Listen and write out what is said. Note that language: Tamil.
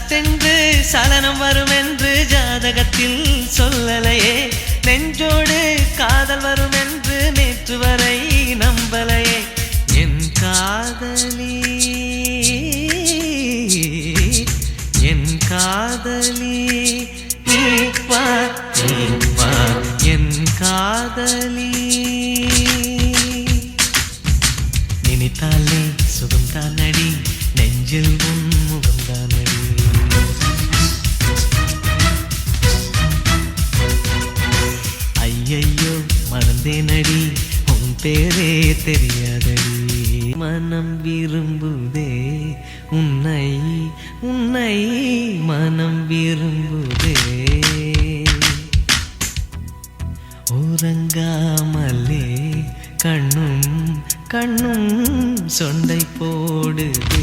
சட்டென்று சலனம் வரும் என்று ஜாதகத்தில் சொல்லலையே, நெஞ்சோடு காதல் வரும் என்று நேற்று வரை நம்பலையே. என் காதலி என் காதலி நீ வா என் காதலி. நினைத்தாலே சுகம் தானடி, நெஞ்சில் உன் முகம் தானடி. ஐயையோ மறந்தேனடி, உன் பேரே தெரியாதடி. மனம் விரும்புதே உன்னை உன்னை மனம் விரும்புதே. உறங்காமலே கண்ணும் கண்ணும் சொண்டை போடுதே.